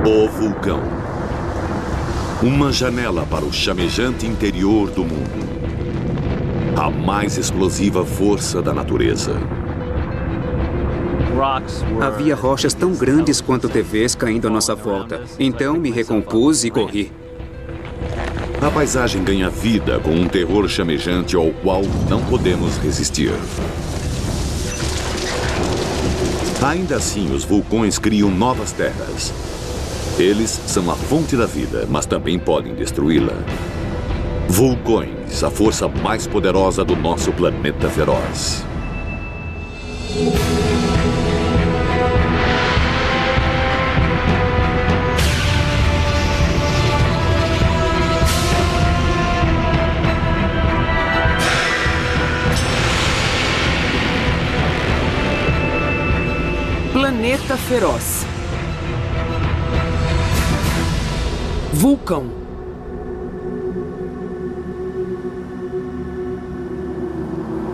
O vulcão. Uma janela para o chamejante interior do mundo. A mais explosiva força da natureza. Havia rochas tão grandes quanto TVs caindo à nossa volta. Então me recompus e corri. A paisagem ganha vida com um terror chamejante ao qual não podemos resistir. Ainda assim, os vulcões criam novas terras. Eles são a fonte da vida, mas também podem destruí-la. Vulcões, a força mais poderosa do nosso planeta feroz. Planeta feroz. Vulcão.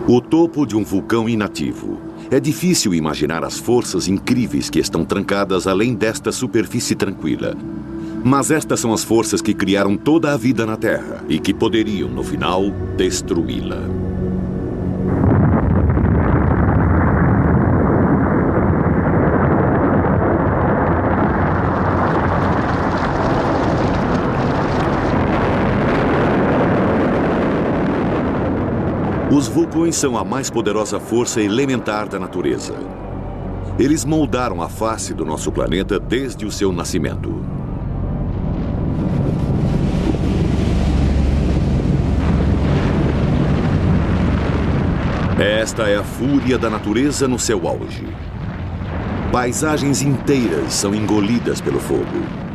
O topo de um vulcão inativo. É difícil imaginar as forças incríveis que estão trancadas além desta superfície tranquila. Mas estas são as forças que criaram toda a vida na Terra e que poderiam, no final, destruí-la. Os vulcões são a mais poderosa força elementar da natureza. Eles moldaram a face do nosso planeta desde o seu nascimento. Esta é a fúria da natureza no seu auge. Paisagens inteiras são engolidas pelo fogo.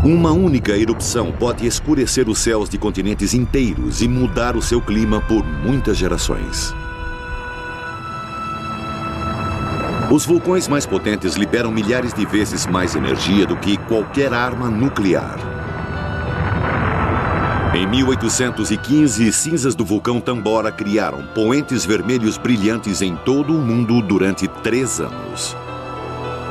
Uma única erupção pode escurecer os céus de continentes inteiros e mudar o seu clima por muitas gerações. Os vulcões mais potentes liberam milhares de vezes mais energia do que qualquer arma nuclear. Em 1815, cinzas do vulcão Tambora criaram poentes vermelhos brilhantes em todo o mundo durante 3 anos.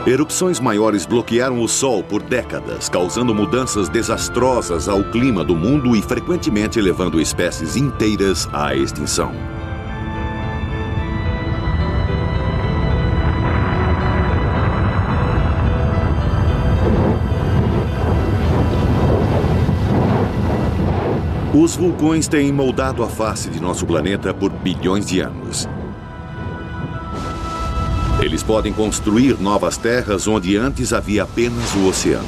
Erupções maiores bloquearam o Sol por décadas, causando mudanças desastrosas ao clima do mundo e frequentemente levando espécies inteiras à extinção. Os vulcões têm moldado a face de nosso planeta por bilhões de anos. Eles podem construir novas terras onde antes havia apenas o oceano.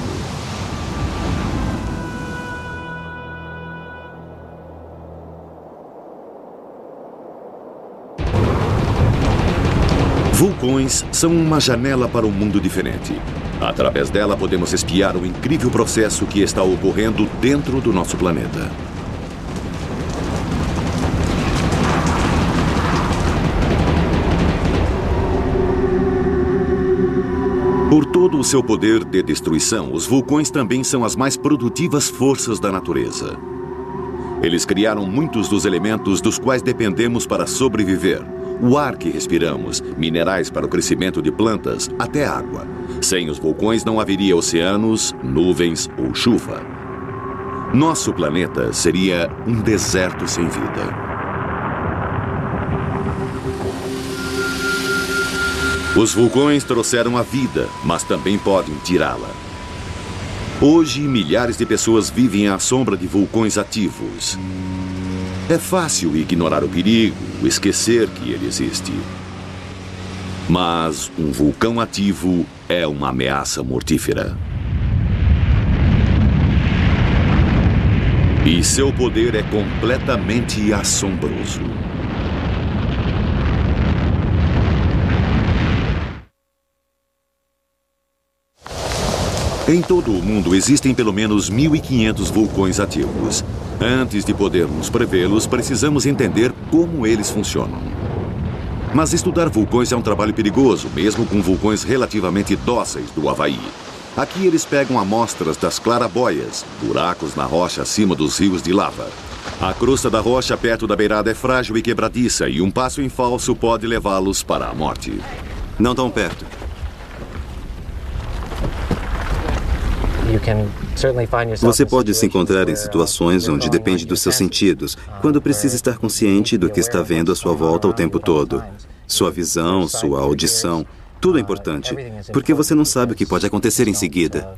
Vulcões são uma janela para um mundo diferente. Através dela podemos espiar o incrível processo que está ocorrendo dentro do nosso planeta. Por todo o seu poder de destruição, os vulcões também são as mais produtivas forças da natureza. Eles criaram muitos dos elementos dos quais dependemos para sobreviver. O ar que respiramos, minerais para o crescimento de plantas, até água. Sem os vulcões não haveria oceanos, nuvens ou chuva. Nosso planeta seria um deserto sem vida. Os vulcões trouxeram a vida, mas também podem tirá-la. Hoje, milhares de pessoas vivem à sombra de vulcões ativos. É fácil ignorar o perigo, esquecer que ele existe. Mas um vulcão ativo é uma ameaça mortífera. E seu poder é completamente assombroso. Em todo o mundo existem pelo menos 1.500 vulcões ativos. Antes de podermos prevê-los, precisamos entender como eles funcionam. Mas estudar vulcões é um trabalho perigoso, mesmo com vulcões relativamente dóceis do Havaí. Aqui eles pegam amostras das clarabóias, buracos na rocha acima dos rios de lava. A crosta da rocha perto da beirada é frágil e quebradiça, e um passo em falso pode levá-los para a morte. Não tão perto. Você pode se encontrar em situações onde depende dos seus sentidos, quando precisa estar consciente do que está vendo à sua volta o tempo todo. Sua visão, sua audição, tudo é importante, porque você não sabe o que pode acontecer em seguida.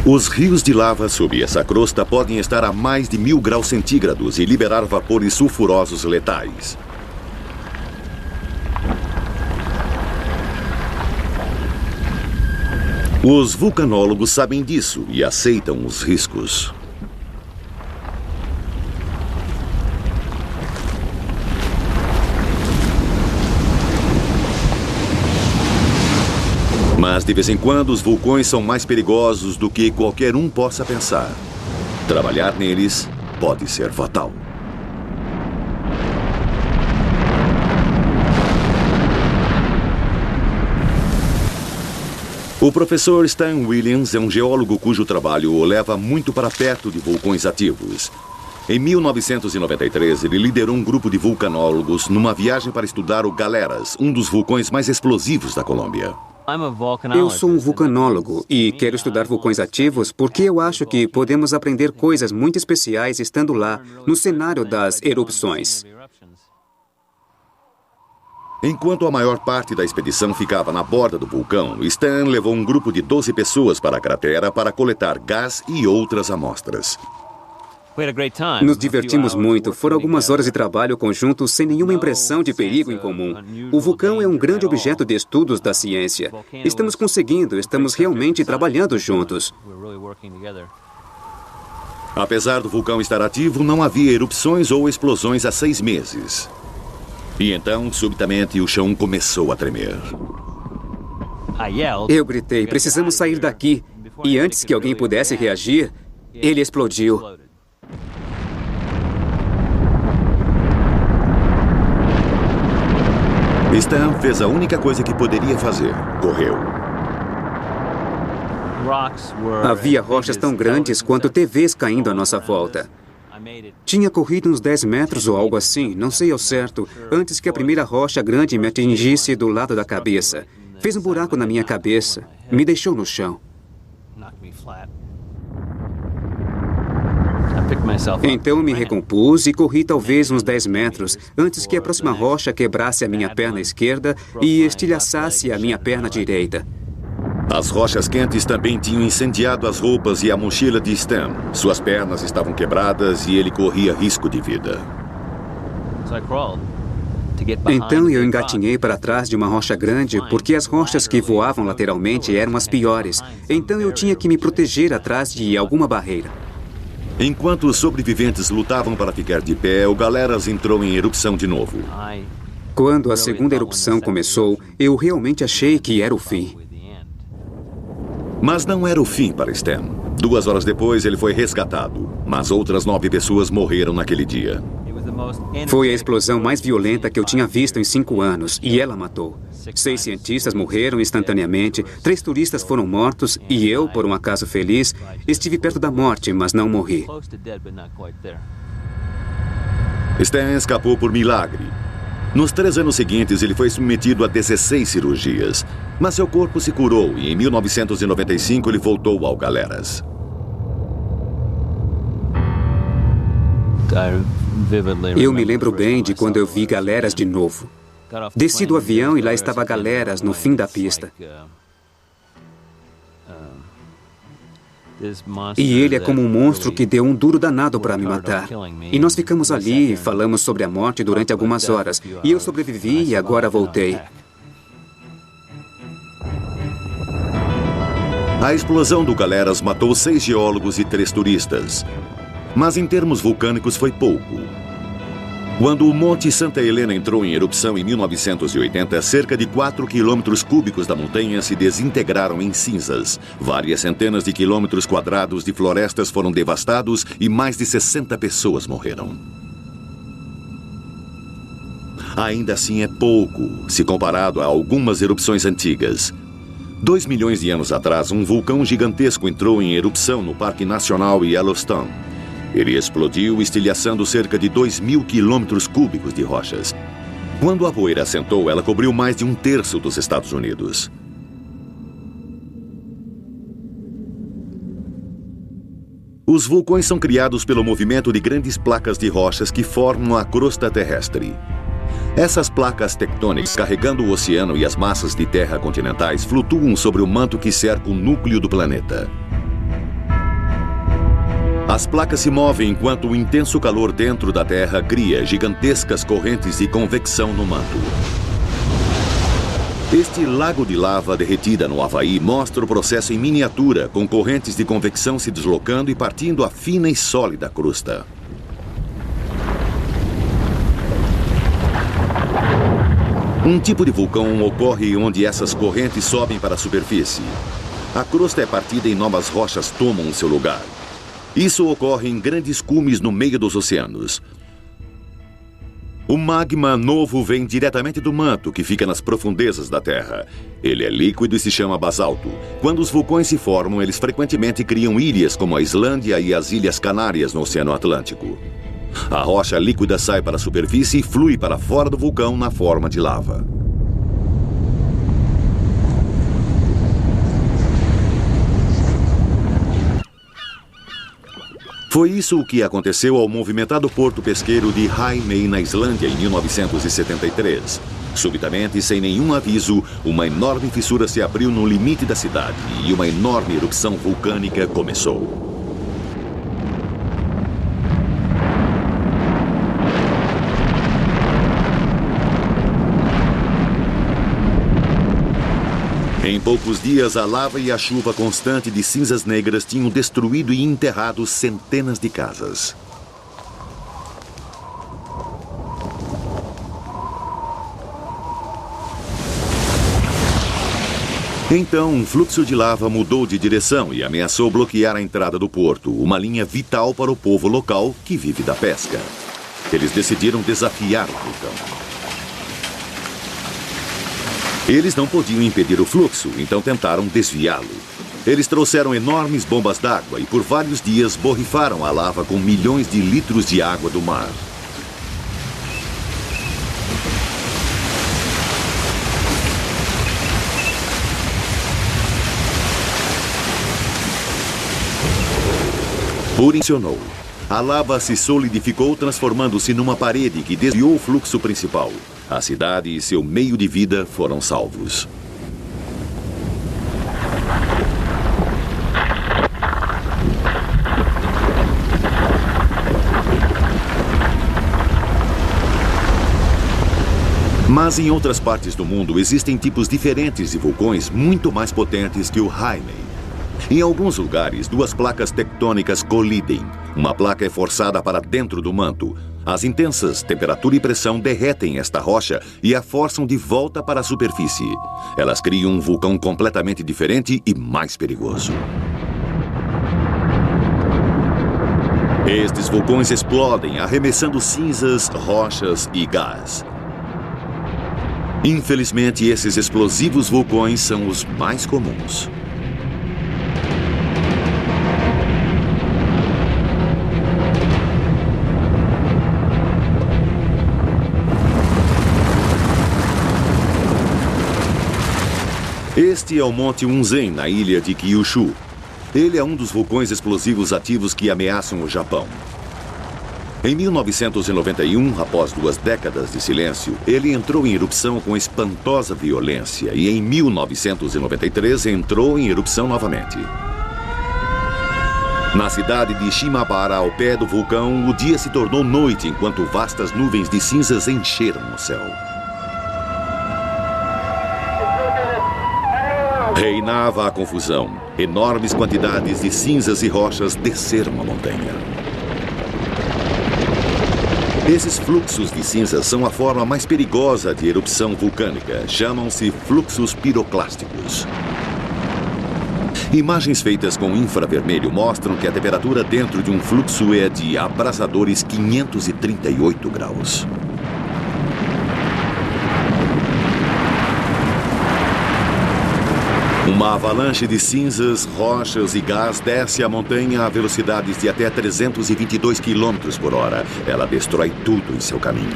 Os rios de lava sob essa crosta podem estar a mais de 1000 graus centígrados e liberar vapores sulfurosos letais. Os vulcanólogos sabem disso e aceitam os riscos. Mas, de vez em quando, os vulcões são mais perigosos do que qualquer um possa pensar. Trabalhar neles pode ser fatal. O professor Stan Williams é um geólogo cujo trabalho o leva muito para perto de vulcões ativos. Em 1993, ele liderou um grupo de vulcanólogos numa viagem para estudar o Galeras, um dos vulcões mais explosivos da Colômbia. Eu sou um vulcanólogo e quero estudar vulcões ativos porque eu acho que podemos aprender coisas muito especiais estando lá, no cenário das erupções. Enquanto a maior parte da expedição ficava na borda do vulcão, Stan levou um grupo de 12 pessoas para a cratera para coletar gás e outras amostras. Nos divertimos muito. Foram algumas horas de trabalho conjunto sem nenhuma impressão de perigo em comum. O vulcão é um grande objeto de estudos da ciência. Estamos conseguindo, estamos realmente trabalhando juntos. Apesar do vulcão estar ativo, não havia erupções ou explosões há 6 meses. E então, subitamente, o chão começou a tremer. Eu gritei, precisamos sair daqui. E antes que alguém pudesse reagir, ele explodiu. Stan fez a única coisa que poderia fazer. Correu. Havia rochas tão grandes quanto TVs caindo à nossa volta. Tinha corrido uns 10 metros ou algo assim, não sei ao certo, antes que a primeira rocha grande me atingisse do lado da cabeça. Fez um buraco na minha cabeça, me deixou no chão. Então me recompus e corri talvez uns 10 metros antes que a próxima rocha quebrasse a minha perna esquerda e estilhaçasse a minha perna direita. As rochas quentes também tinham incendiado as roupas e a mochila de Stan. Suas pernas estavam quebradas e ele corria risco de vida. Então eu engatinhei para trás de uma rocha grande porque as rochas que voavam lateralmente eram as piores. Então eu tinha que me proteger atrás de alguma barreira. Enquanto os sobreviventes lutavam para ficar de pé, o Galeras entrou em erupção de novo. Quando a segunda erupção começou, eu realmente achei que era o fim. Mas não era o fim para Stan. 2 horas depois, ele foi resgatado. Mas outras 9 pessoas morreram naquele dia. Foi a explosão mais violenta que eu tinha visto em 5 anos, e ela matou. 6 cientistas morreram instantaneamente, 3 turistas foram mortos, e eu, por um acaso feliz, estive perto da morte, mas não morri. Stan escapou por milagre. Nos 3 anos seguintes, ele foi submetido a 16 cirurgias. Mas seu corpo se curou e em 1995 ele voltou ao Galeras. Eu me lembro bem de quando eu vi Galeras de novo. Desci do avião e lá estava Galeras no fim da pista. E ele é como um monstro que deu um duro danado para me matar. E nós ficamos ali e falamos sobre a morte durante algumas horas. E eu sobrevivi e agora voltei. A explosão do Galeras matou 6 geólogos e 3 turistas. Mas em termos vulcânicos foi pouco. Quando o Monte Santa Helena entrou em erupção em 1980, cerca de 4 quilômetros cúbicos da montanha se desintegraram em cinzas. Várias centenas de quilômetros quadrados de florestas foram devastados e mais de 60 pessoas morreram. Ainda assim é pouco, se comparado a algumas erupções antigas. 2 milhões de anos atrás, um vulcão gigantesco entrou em erupção no Parque Nacional Yellowstone. Ele explodiu, estilhaçando cerca de 2.000 quilômetros cúbicos de rochas. Quando a poeira assentou, ela cobriu mais de 1/3 dos Estados Unidos. Os vulcões são criados pelo movimento de grandes placas de rochas que formam a crosta terrestre. Essas placas tectônicas, carregando o oceano e as massas de terra continentais, flutuam sobre o manto que cerca o núcleo do planeta. As placas se movem enquanto o intenso calor dentro da Terra cria gigantescas correntes de convecção no manto. Este lago de lava derretida no Havaí mostra o processo em miniatura, com correntes de convecção se deslocando e partindo a fina e sólida crosta. Um tipo de vulcão ocorre onde essas correntes sobem para a superfície. A crosta é partida e novas rochas tomam seu lugar. Isso ocorre em grandes cumes no meio dos oceanos. O magma novo vem diretamente do manto, que fica nas profundezas da Terra. Ele é líquido e se chama basalto. Quando os vulcões se formam, eles frequentemente criam ilhas como a Islândia e as Ilhas Canárias no Oceano Atlântico. A rocha líquida sai para a superfície e flui para fora do vulcão na forma de lava. Foi isso o que aconteceu ao movimentado porto pesqueiro de High May, na Islândia, em 1973. Subitamente, sem nenhum aviso, uma enorme fissura se abriu no limite da cidade e uma enorme erupção vulcânica começou. Em poucos dias, a lava e a chuva constante de cinzas negras tinham destruído e enterrado centenas de casas. Então, um fluxo de lava mudou de direção e ameaçou bloquear a entrada do porto, uma linha vital para o povo local que vive da pesca. Eles decidiram desafiar o vulcão. Eles não podiam impedir o fluxo, então tentaram desviá-lo. Eles trouxeram enormes bombas d'água e por vários dias borrifaram a lava com milhões de litros de água do mar. Funcionou. A lava se solidificou, transformando-se numa parede que desviou o fluxo principal. A cidade e seu meio de vida foram salvos. Mas em outras partes do mundo existem tipos diferentes de vulcões muito mais potentes que o High May. Em alguns lugares, duas placas tectônicas colidem. Uma placa é forçada para dentro do manto. As intensas temperatura e pressão derretem esta rocha e a forçam de volta para a superfície. Elas criam um vulcão completamente diferente e mais perigoso. Estes vulcões explodem, arremessando cinzas, rochas e gás. Infelizmente, esses explosivos vulcões são os mais comuns. Este é o Monte Unzen, na ilha de Kyushu. Ele é um dos vulcões explosivos ativos que ameaçam o Japão. Em 1991, após 2 décadas de silêncio, ele entrou em erupção com espantosa violência e em 1993 entrou em erupção novamente. Na cidade de Shimabara, ao pé do vulcão, o dia se tornou noite enquanto vastas nuvens de cinzas encheram o céu. Reinava a confusão. Enormes quantidades de cinzas e rochas desceram a montanha. Esses fluxos de cinzas são a forma mais perigosa de erupção vulcânica. Chamam-se fluxos piroclásticos. Imagens feitas com infravermelho mostram que a temperatura dentro de um fluxo é de abrasadores 538 graus. Uma avalanche de cinzas, rochas e gás desce a montanha a velocidades de até 322 km por hora. Ela destrói tudo em seu caminho.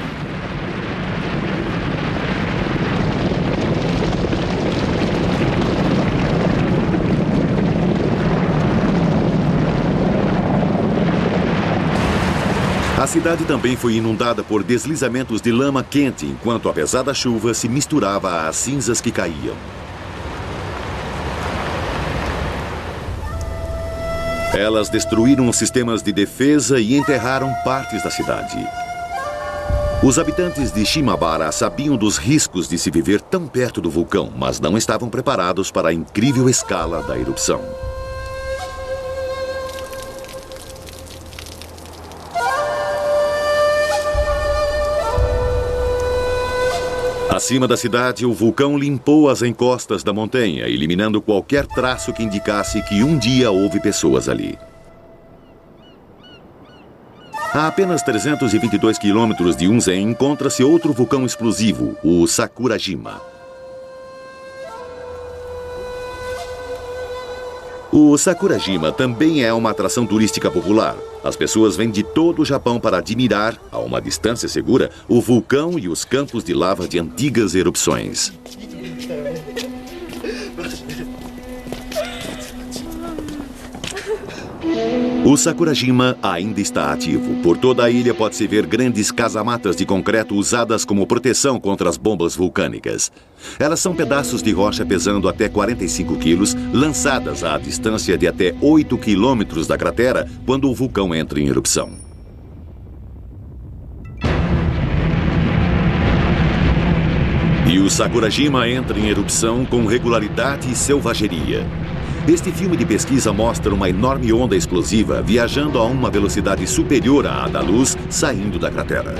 A cidade também foi inundada por deslizamentos de lama quente, enquanto a pesada chuva se misturava às cinzas que caíam. Elas destruíram os sistemas de defesa e enterraram partes da cidade. Os habitantes de Shimabara sabiam dos riscos de se viver tão perto do vulcão, mas não estavam preparados para a incrível escala da erupção. Acima da cidade, o vulcão limpou as encostas da montanha, eliminando qualquer traço que indicasse que um dia houve pessoas ali. A apenas 322 quilômetros de Unzen encontra-se outro vulcão explosivo, o Sakurajima. O Sakurajima também é uma atração turística popular. As pessoas vêm de todo o Japão para admirar, a uma distância segura, o vulcão e os campos de lava de antigas erupções. O Sakurajima ainda está ativo. Por toda a ilha pode-se ver grandes casamatas de concreto usadas como proteção contra as bombas vulcânicas. Elas são pedaços de rocha pesando até 45 quilos, lançadas à distância de até 8 quilômetros da cratera quando o vulcão entra em erupção. E o Sakurajima entra em erupção com regularidade e selvageria. Este filme de pesquisa mostra uma enorme onda explosiva viajando a uma velocidade superior à da luz, saindo da cratera.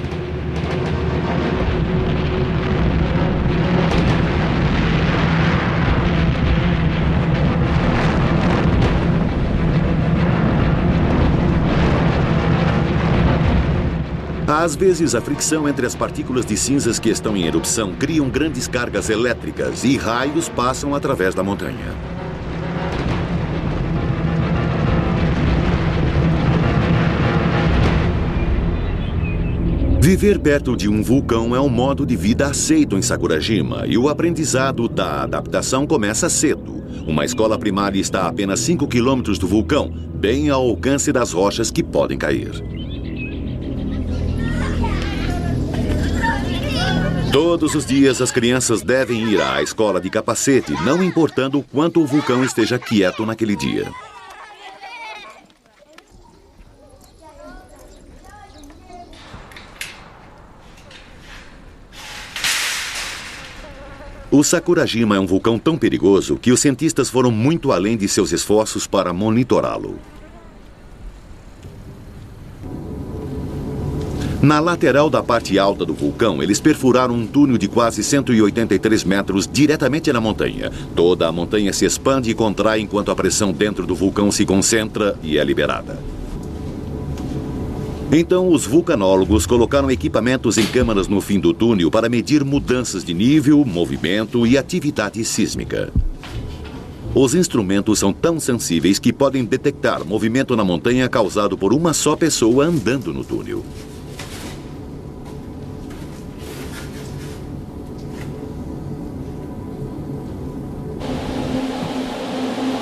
Às vezes, a fricção entre as partículas de cinzas que estão em erupção criam grandes cargas elétricas e raios passam através da montanha. Viver perto de um vulcão é um modo de vida aceito em Sakurajima e o aprendizado da adaptação começa cedo. Uma escola primária está a apenas 5 quilômetros do vulcão, bem ao alcance das rochas que podem cair. Todos os dias as crianças devem ir à escola de capacete, não importando o quanto o vulcão esteja quieto naquele dia. O Sakurajima é um vulcão tão perigoso que os cientistas foram muito além de seus esforços para monitorá-lo. Na lateral da parte alta do vulcão, eles perfuraram um túnel de quase 183 metros diretamente na montanha. Toda a montanha se expande e contrai enquanto a pressão dentro do vulcão se concentra e é liberada. Então, os vulcanólogos colocaram equipamentos em câmaras no fim do túnel para medir mudanças de nível, movimento e atividade sísmica. Os instrumentos são tão sensíveis que podem detectar movimento na montanha causado por uma só pessoa andando no túnel.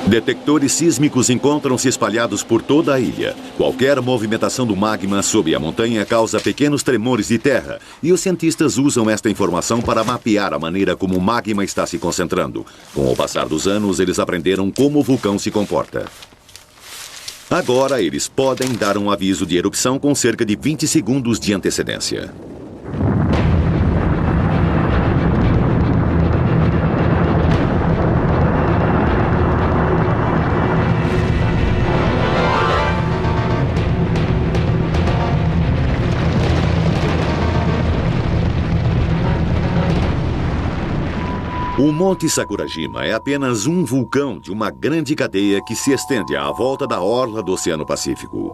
Detectores sísmicos encontram-se espalhados por toda a ilha. Qualquer movimentação do magma sob a montanha causa pequenos tremores de terra, e os cientistas usam esta informação para mapear a maneira como o magma está se concentrando. Com o passar dos anos, eles aprenderam como o vulcão se comporta. Agora, eles podem dar um aviso de erupção com cerca de 20 segundos de antecedência. O Monte Sakurajima é apenas um vulcão de uma grande cadeia que se estende à volta da orla do Oceano Pacífico.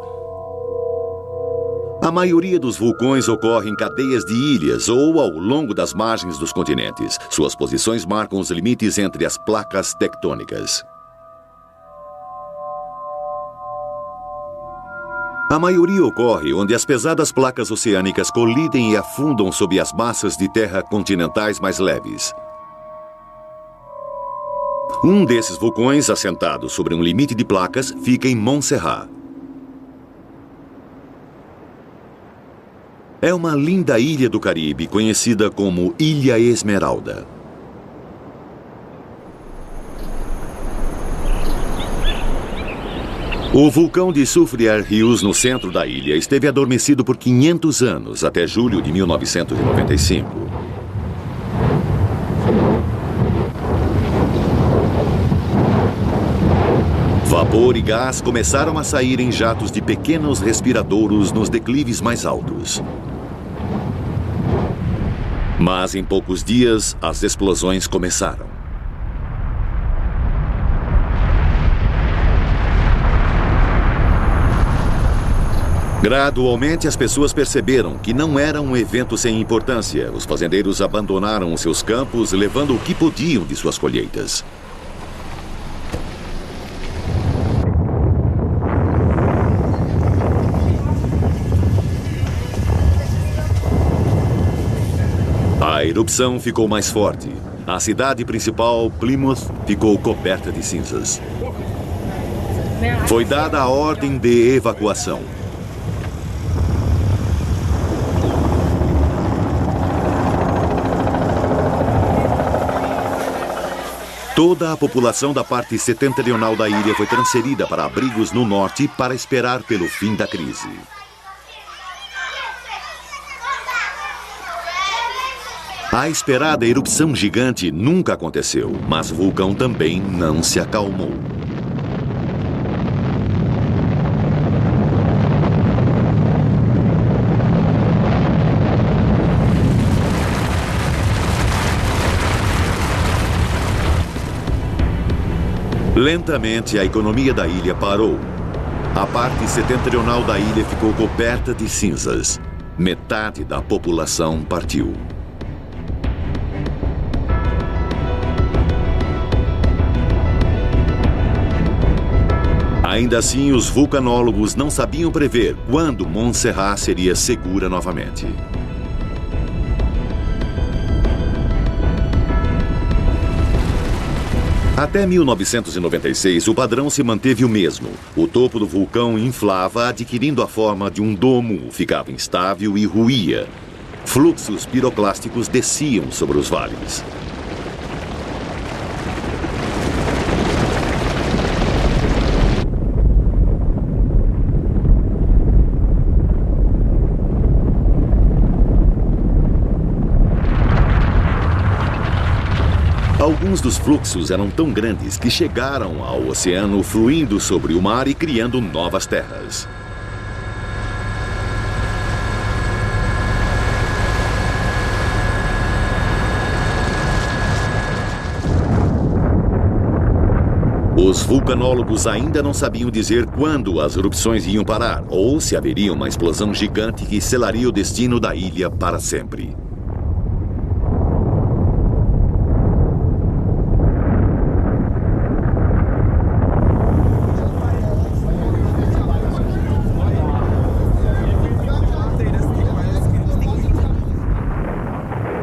A maioria dos vulcões ocorre em cadeias de ilhas ou ao longo das margens dos continentes. Suas posições marcam os limites entre as placas tectônicas. A maioria ocorre onde as pesadas placas oceânicas colidem e afundam sob as massas de terra continentais mais leves. Um desses vulcões, assentado sobre um limite de placas, fica em Montserrat. É uma linda ilha do Caribe, conhecida como Ilha Esmeralda. O vulcão de Soufrière Hills, no centro da ilha, esteve adormecido por 500 anos, até julho de 1995. Vapor e gás começaram a sair em jatos de pequenos respiradouros nos declives mais altos. Mas em poucos dias, as explosões começaram. Gradualmente, as pessoas perceberam que não era um evento sem importância. Os fazendeiros abandonaram os seus campos, levando o que podiam de suas colheitas. A erupção ficou mais forte. A cidade principal, Plymouth, ficou coberta de cinzas. Foi dada a ordem de evacuação. Toda a população da parte setentrional da ilha foi transferida para abrigos no norte para esperar pelo fim da crise. A esperada erupção gigante nunca aconteceu, mas o vulcão também não se acalmou. Lentamente, a economia da ilha parou. A parte setentrional da ilha ficou coberta de cinzas. Metade da população partiu. Ainda assim, os vulcanólogos não sabiam prever quando Montserrat seria segura novamente. Até 1996, o padrão se manteve o mesmo. O topo do vulcão inflava, adquirindo a forma de um domo, ficava instável e ruía. Fluxos piroclásticos desciam sobre os vales. Alguns dos fluxos eram tão grandes que chegaram ao oceano, fluindo sobre o mar e criando novas terras. Os vulcanólogos ainda não sabiam dizer quando as erupções iam parar, ou se haveria uma explosão gigante que selaria o destino da ilha para sempre.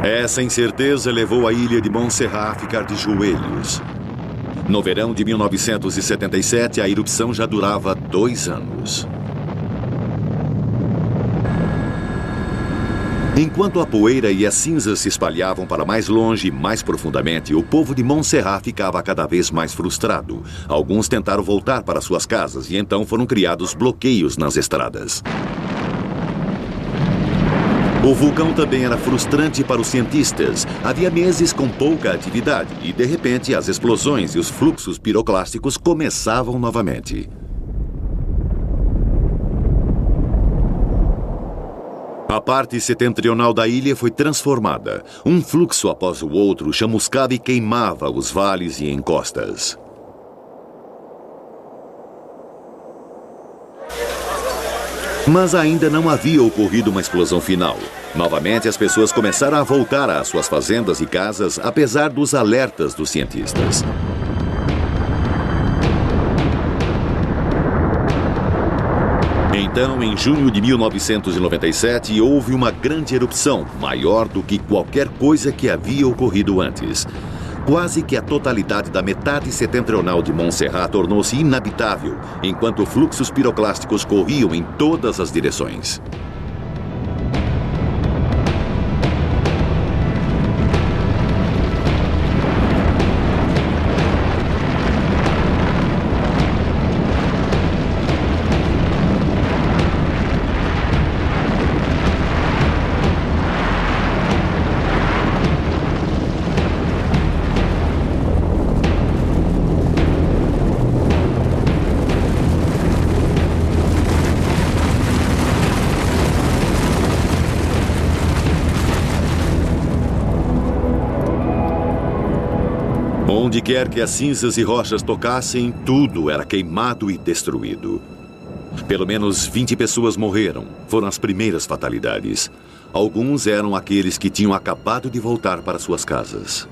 Essa incerteza levou a ilha de Montserrat a ficar de joelhos. No verão de 1977, a erupção já durava 2 anos. Enquanto a poeira e as cinzas se espalhavam para mais longe e mais profundamente, o povo de Montserrat ficava cada vez mais frustrado. Alguns tentaram voltar para suas casas e então foram criados bloqueios nas estradas. O vulcão também era frustrante para os cientistas. Havia meses com pouca atividade e, de repente, as explosões e os fluxos piroclásticos começavam novamente. A parte setentrional da ilha foi transformada. Um fluxo após o outro chamuscava e queimava os vales e encostas. Mas ainda não havia ocorrido uma explosão final. Novamente, as pessoas começaram a voltar às suas fazendas e casas, apesar dos alertas dos cientistas. Então, em junho de 1997, houve uma grande erupção, maior do que qualquer coisa que havia ocorrido antes. Quase que a totalidade da metade setentrional de Montserrat tornou-se inabitável, enquanto fluxos piroclásticos corriam em todas as direções. Onde quer que as cinzas e rochas tocassem, tudo era queimado e destruído. Pelo menos 20 pessoas morreram. Foram as primeiras fatalidades. Alguns eram aqueles que tinham acabado de voltar para suas casas.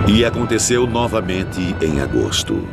E aconteceu novamente em agosto.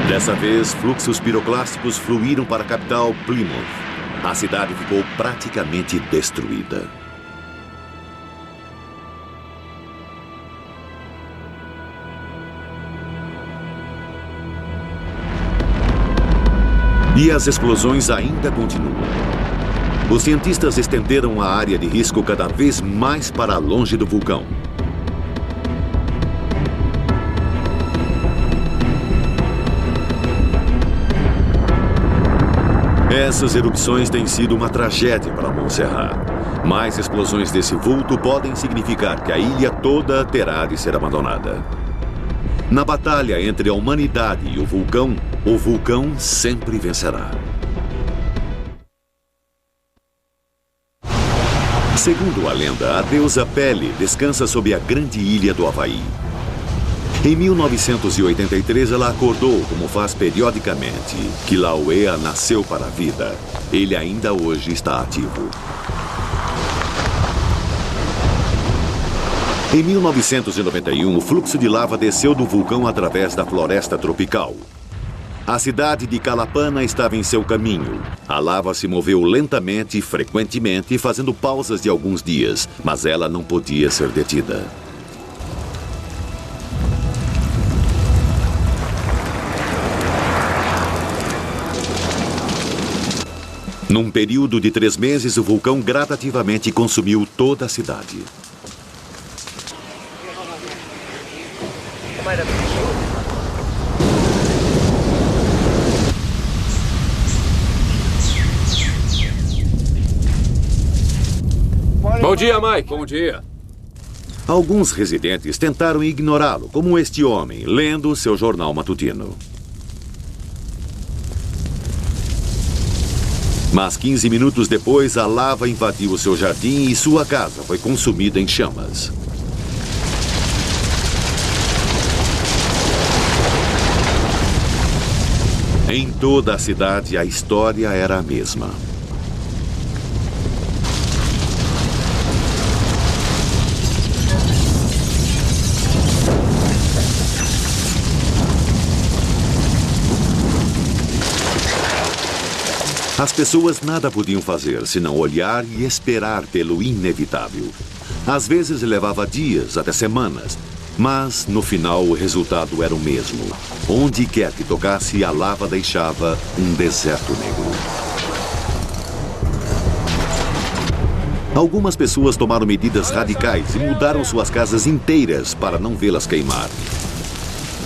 Dessa vez, fluxos piroclásticos fluíram para a capital, Plymouth. A cidade ficou praticamente destruída. E as explosões ainda continuam. Os cientistas estenderam a área de risco cada vez mais para longe do vulcão. Essas erupções têm sido uma tragédia para Montserrat. Mais explosões desse vulto podem significar que a ilha toda terá de ser abandonada. Na batalha entre a humanidade e o vulcão sempre vencerá. Segundo a lenda, a deusa Pele descansa sob a grande ilha do Havaí. Em 1983, ela acordou, como faz periodicamente, que Kilauea nasceu para a vida. Ele ainda hoje está ativo. Em 1991, o fluxo de lava desceu do vulcão através da floresta tropical. A cidade de Calapana estava em seu caminho. A lava se moveu lentamente e frequentemente, fazendo pausas de alguns dias, mas ela não podia ser detida. Num período de 3 meses, o vulcão gradativamente consumiu toda a cidade. Bom dia, Mike. Bom dia. Alguns residentes tentaram ignorá-lo, como este homem, lendo seu jornal matutino. Mas 15 minutos depois, a lava invadiu o seu jardim e sua casa foi consumida em chamas. Em toda a cidade, a história era a mesma. As pessoas nada podiam fazer senão olhar e esperar pelo inevitável. Às vezes levava dias, até semanas, mas no final o resultado era o mesmo. Onde quer que tocasse, a lava deixava um deserto negro. Algumas pessoas tomaram medidas radicais e mudaram suas casas inteiras para não vê-las queimar.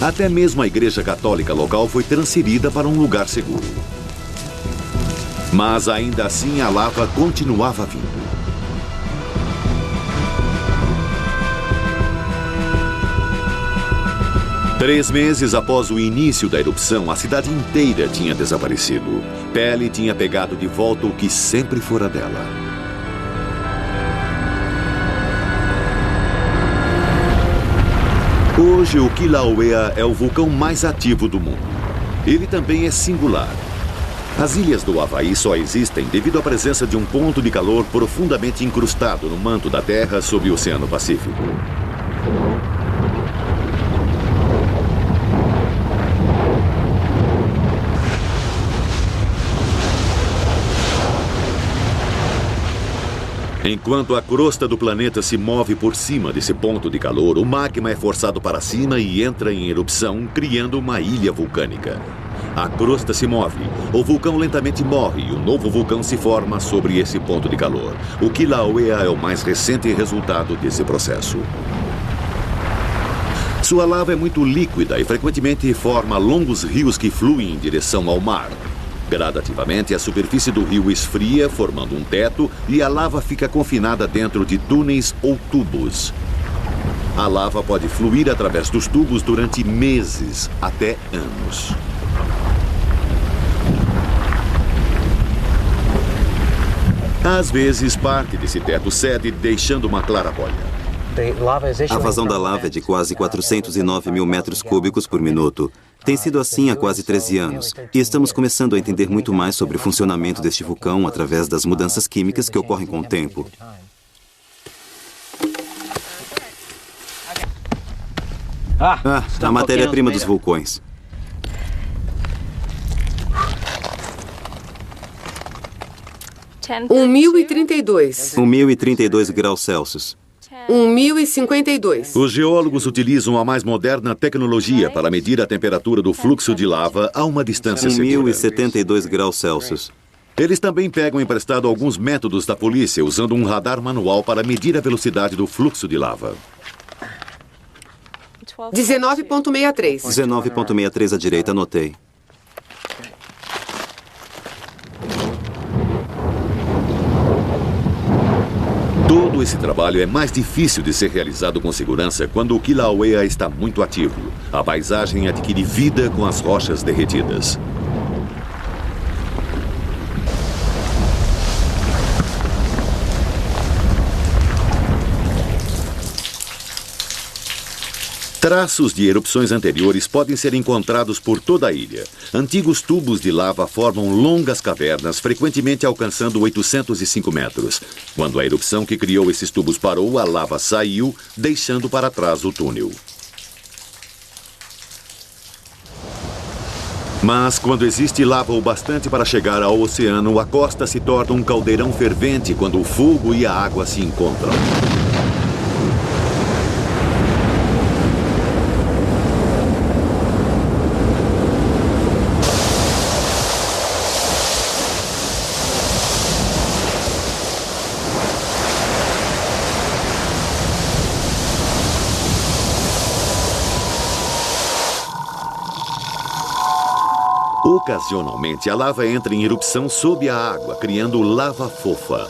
Até mesmo a igreja católica local foi transferida para um lugar seguro. Mas ainda assim a lava continuava vindo. Três meses após o início da erupção, a cidade inteira tinha desaparecido. Pele tinha pegado de volta o que sempre fora dela. Hoje, o Kilauea é o vulcão mais ativo do mundo. Ele também é singular. As ilhas do Havaí só existem devido à presença de um ponto de calor profundamente incrustado no manto da Terra sob o Oceano Pacífico. Enquanto a crosta do planeta se move por cima desse ponto de calor, o magma é forçado para cima e entra em erupção, criando uma ilha vulcânica. A crosta se move, o vulcão lentamente morre e um novo vulcão se forma sobre esse ponto de calor. O Kilauea é o mais recente resultado desse processo. Sua lava é muito líquida e frequentemente forma longos rios que fluem em direção ao mar. Gradativamente, a superfície do rio esfria, formando um teto, e a lava fica confinada dentro de túneis ou tubos. A lava pode fluir através dos tubos durante meses, até anos. Às vezes, parte desse teto cede, deixando uma clarabóia. A vazão da lava é de quase 409 mil metros cúbicos por minuto. Tem sido assim há quase 13 anos. E estamos começando a entender muito mais sobre o funcionamento deste vulcão através das mudanças químicas que ocorrem com o tempo. A matéria-prima dos vulcões. 1032. 1032 graus Celsius. 1052. Os geólogos utilizam a mais moderna tecnologia para medir a temperatura do fluxo de lava a uma distância segura. 1072 graus Celsius. Eles também pegam emprestado alguns métodos da polícia, usando um radar manual para medir a velocidade do fluxo de lava. 19,63. 19,63 à direita, anotei. Todo esse trabalho é mais difícil de ser realizado com segurança quando o Kilauea está muito ativo. A paisagem adquire vida com as rochas derretidas. Traços de erupções anteriores podem ser encontrados por toda a ilha. Antigos tubos de lava formam longas cavernas, frequentemente alcançando 805 metros. Quando a erupção que criou esses tubos parou, a lava saiu, deixando para trás o túnel. Mas quando existe lava o bastante para chegar ao oceano, a costa se torna um caldeirão fervente quando o fogo e a água se encontram. Ocasionalmente, a lava entra em erupção sob a água, criando lava fofa.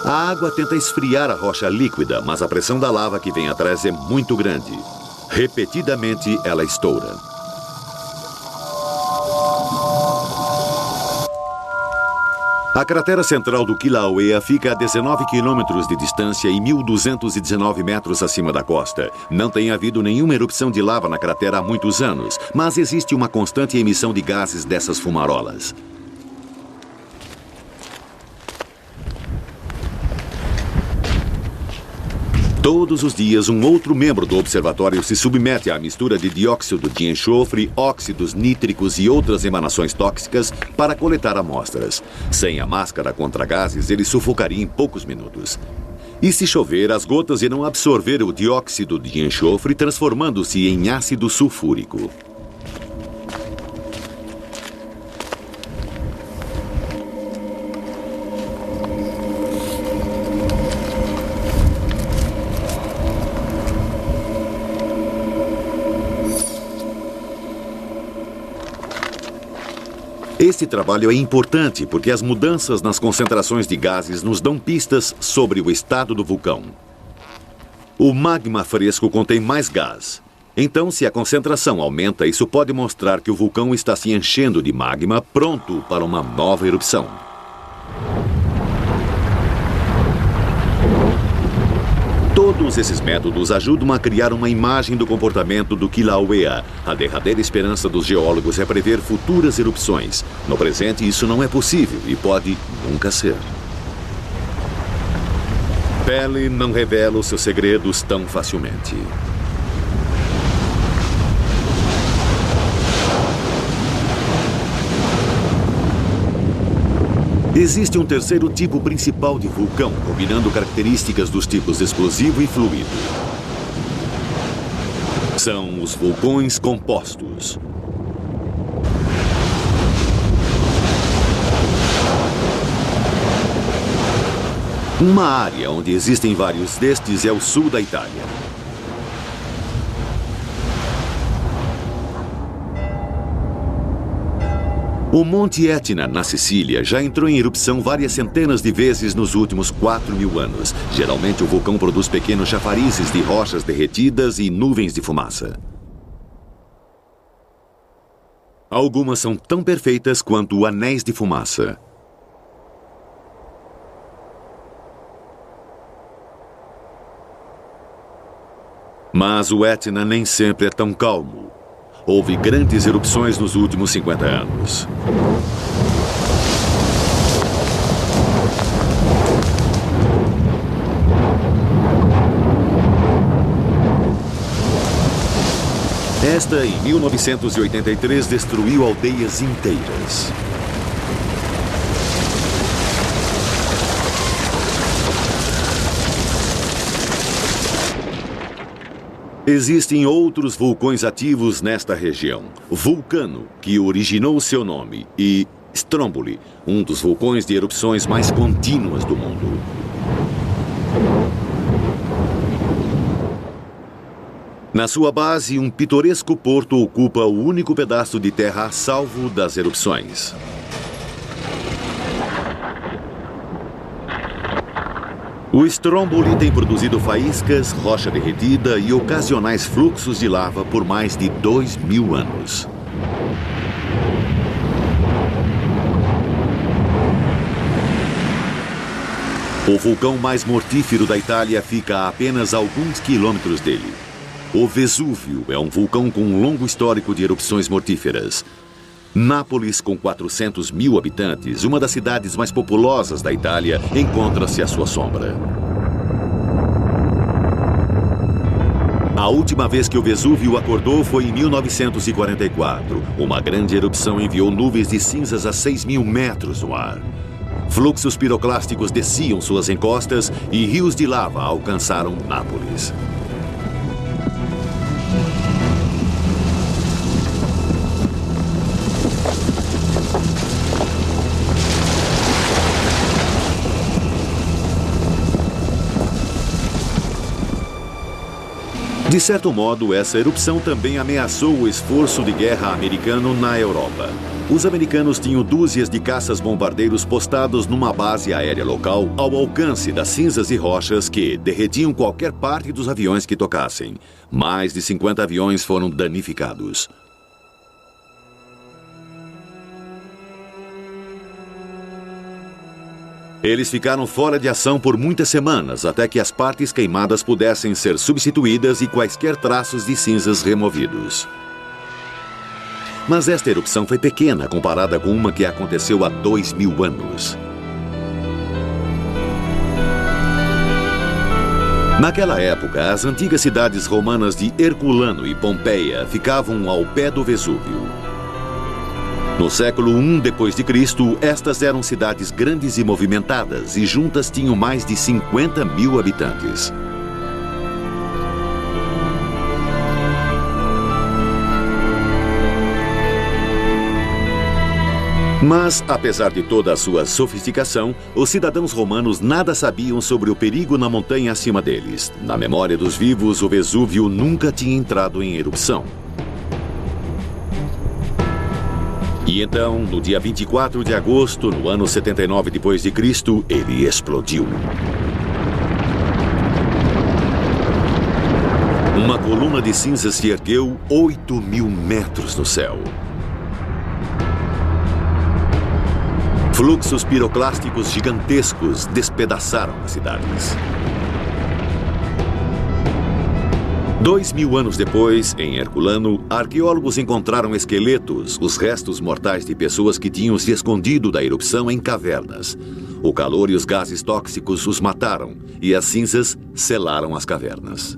A água tenta esfriar a rocha líquida, mas a pressão da lava que vem atrás é muito grande. Repetidamente, ela estoura. A cratera central do Kilauea fica a 19 quilômetros de distância e 1.219 metros acima da costa. Não tem havido nenhuma erupção de lava na cratera há muitos anos, mas existe uma constante emissão de gases dessas fumarolas. Todos os dias, um outro membro do observatório se submete à mistura de dióxido de enxofre, óxidos nítricos e outras emanações tóxicas para coletar amostras. Sem a máscara contra gases, ele sufocaria em poucos minutos. E se chover, as gotas irão absorver o dióxido de enxofre, transformando-se em ácido sulfúrico. Este trabalho é importante porque as mudanças nas concentrações de gases nos dão pistas sobre o estado do vulcão. O magma fresco contém mais gás. Então, se a concentração aumenta, isso pode mostrar que o vulcão está se enchendo de magma, pronto para uma nova erupção. Todos esses métodos ajudam a criar uma imagem do comportamento do Kilauea. A derradeira esperança dos geólogos é prever futuras erupções. No presente, isso não é possível e pode nunca ser. Pele não revela os seus segredos tão facilmente. Existe um terceiro tipo principal de vulcão, combinando características dos tipos explosivo e fluido. São os vulcões compostos. Uma área onde existem vários destes é o sul da Itália. O Monte Etna, na Sicília, já entrou em erupção várias centenas de vezes nos últimos 4.000 anos. Geralmente, o vulcão produz pequenos chafarizes de rochas derretidas e nuvens de fumaça. Algumas são tão perfeitas quanto anéis de fumaça. Mas o Etna nem sempre é tão calmo. Houve grandes erupções nos últimos 50 anos. Esta, em 1983, destruiu aldeias inteiras. Existem outros vulcões ativos nesta região. Vulcano, que originou seu nome, e Stromboli, um dos vulcões de erupções mais contínuas do mundo. Na sua base, um pitoresco porto ocupa o único pedaço de terra a salvo das erupções. O Stromboli tem produzido faíscas, rocha derretida e ocasionais fluxos de lava por mais de 2.000 anos. O vulcão mais mortífero da Itália fica a apenas alguns quilômetros dele. O Vesúvio é um vulcão com um longo histórico de erupções mortíferas. Nápoles, com 400.000 habitantes, uma das cidades mais populosas da Itália, encontra-se à sua sombra. A última vez que o Vesúvio acordou foi em 1944. Uma grande erupção enviou nuvens de cinzas a 6.000 metros no ar. Fluxos piroclásticos desciam suas encostas e rios de lava alcançaram Nápoles. De certo modo, essa erupção também ameaçou o esforço de guerra americano na Europa. Os americanos tinham dúzias de caças-bombardeiros postados numa base aérea local ao alcance das cinzas e rochas que derretiam qualquer parte dos aviões que tocassem. Mais de 50 aviões foram danificados. Eles ficaram fora de ação por muitas semanas, até que as partes queimadas pudessem ser substituídas e quaisquer traços de cinzas removidos. Mas esta erupção foi pequena comparada com uma que aconteceu há 2.000 anos. Naquela época, as antigas cidades romanas de Herculano e Pompeia ficavam ao pé do Vesúvio. No século I d.C., estas eram cidades grandes e movimentadas e juntas tinham mais de 50.000 habitantes. Mas, apesar de toda a sua sofisticação, os cidadãos romanos nada sabiam sobre o perigo na montanha acima deles. Na memória dos vivos, o Vesúvio nunca tinha entrado em erupção. E então, no dia 24 de agosto, no ano 79 d.C., ele explodiu. Uma coluna de cinzas se ergueu 8.000 metros no céu. Fluxos piroclásticos gigantescos despedaçaram as cidades. 2000 anos depois, em Herculano, arqueólogos encontraram esqueletos, os restos mortais de pessoas que tinham se escondido da erupção em cavernas. O calor e os gases tóxicos os mataram, e as cinzas selaram as cavernas.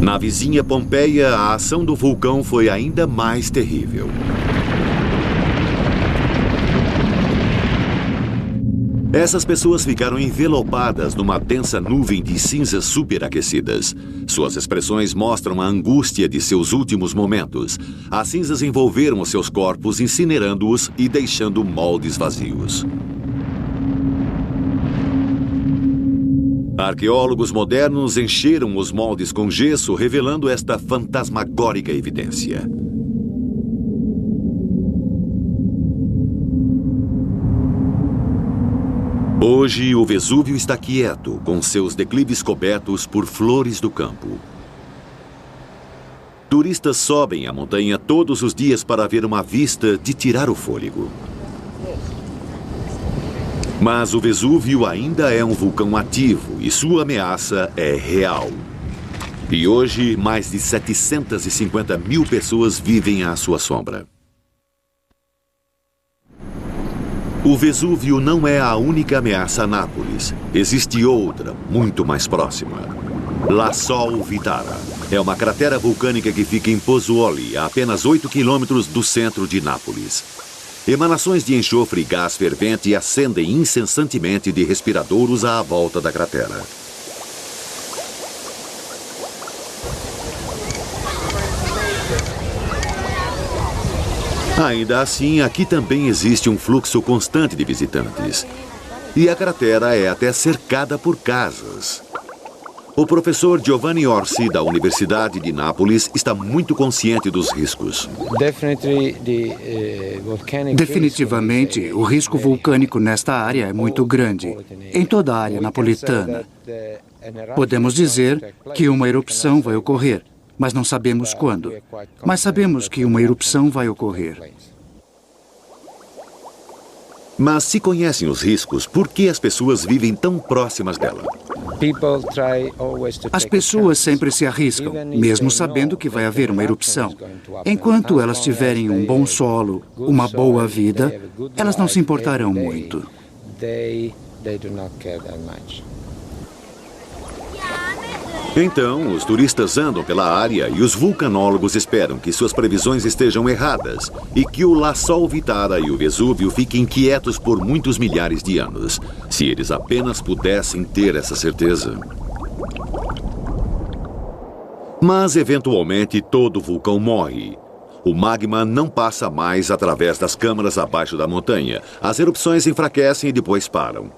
Na vizinha Pompeia, a ação do vulcão foi ainda mais terrível. Essas pessoas ficaram envelopadas numa densa nuvem de cinzas superaquecidas. Suas expressões mostram a angústia de seus últimos momentos. As cinzas envolveram os seus corpos, incinerando-os e deixando moldes vazios. Arqueólogos modernos encheram os moldes com gesso, revelando esta fantasmagórica evidência. Hoje, o Vesúvio está quieto, com seus declives cobertos por flores do campo. Turistas sobem a montanha todos os dias para ver uma vista de tirar o fôlego. Mas o Vesúvio ainda é um vulcão ativo e sua ameaça é real. E hoje, mais de 750 mil pessoas vivem à sua sombra. O Vesúvio não é a única ameaça a Nápoles. Existe outra, muito mais próxima. La Sol Vitara. É uma cratera vulcânica que fica em Pozzuoli, a apenas 8 quilômetros do centro de Nápoles. Emanações de enxofre e gás fervente acendem incessantemente de respiradouros à volta da cratera. Ainda assim, aqui também existe um fluxo constante de visitantes. E a cratera é até cercada por casas. O professor Giovanni Orsi, da Universidade de Nápoles, está muito consciente dos riscos. Definitivamente, o risco vulcânico nesta área é muito grande, em toda a área napolitana. Podemos dizer que uma erupção vai ocorrer, mas não sabemos quando. Mas sabemos que uma erupção vai ocorrer. Mas se conhecem os riscos, por que as pessoas vivem tão próximas dela? As pessoas sempre se arriscam, mesmo sabendo que vai haver uma erupção. Enquanto elas tiverem um bom solo, uma boa vida, elas não se importarão muito. Então, os turistas andam pela área e os vulcanólogos esperam que suas previsões estejam erradas e que o La Sol Vitara e o Vesúvio fiquem quietos por muitos milhares de anos, se eles apenas pudessem ter essa certeza. Mas, eventualmente, todo vulcão morre. O magma não passa mais através das câmaras abaixo da montanha. As erupções enfraquecem e depois param.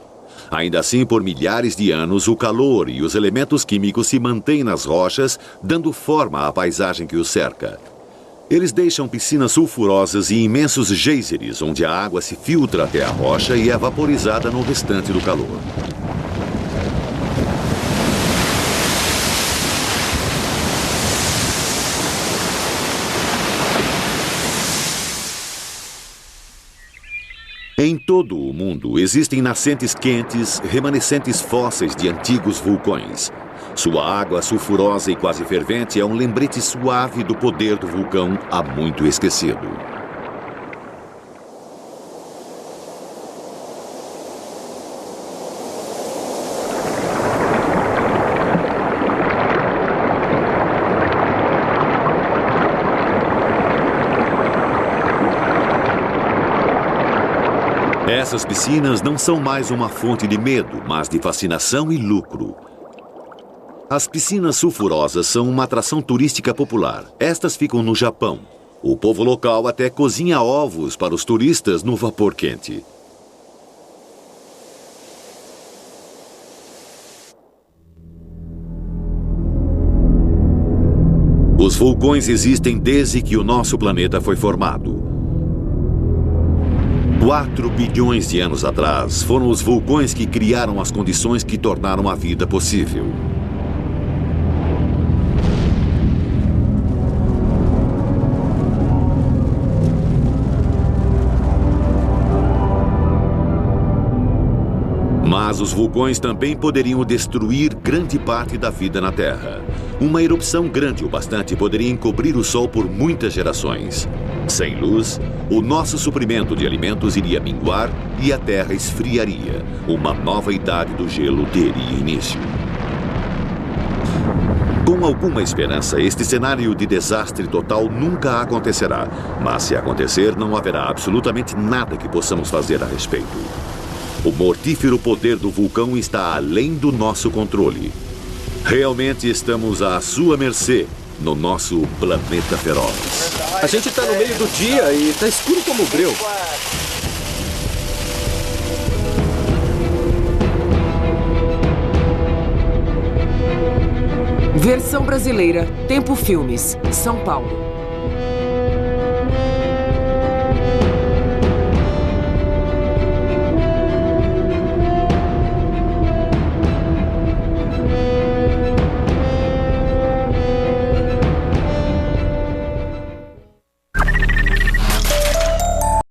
Ainda assim, por milhares de anos, o calor e os elementos químicos se mantêm nas rochas, dando forma à paisagem que os cerca. Eles deixam piscinas sulfurosas e imensos geysers, onde a água se filtra até a rocha e é vaporizada no restante do calor. Em todo o mundo existem nascentes quentes, remanescentes fósseis de antigos vulcões. Sua água sulfurosa e quase fervente é um lembrete suave do poder do vulcão há muito esquecido. Essas piscinas não são mais uma fonte de medo, mas de fascinação e lucro. As piscinas sulfurosas são uma atração turística popular. Estas ficam no Japão. O povo local até cozinha ovos para os turistas no vapor quente. Os vulcões existem desde que o nosso planeta foi formado. 4 bilhões de anos atrás, foram os vulcões que criaram as condições que tornaram a vida possível. Mas os vulcões também poderiam destruir grande parte da vida na Terra. Uma erupção grande o bastante poderia encobrir o Sol por muitas gerações. Sem luz, o nosso suprimento de alimentos iria minguar e a Terra esfriaria. Uma nova idade do gelo teria início. Com alguma esperança, este cenário de desastre total nunca acontecerá. Mas se acontecer, não haverá absolutamente nada que possamos fazer a respeito. O mortífero poder do vulcão está além do nosso controle. Realmente estamos à sua mercê no nosso planeta feroz. A gente está no meio do dia e está escuro como breu. Versão brasileira, Tempo Filmes, São Paulo.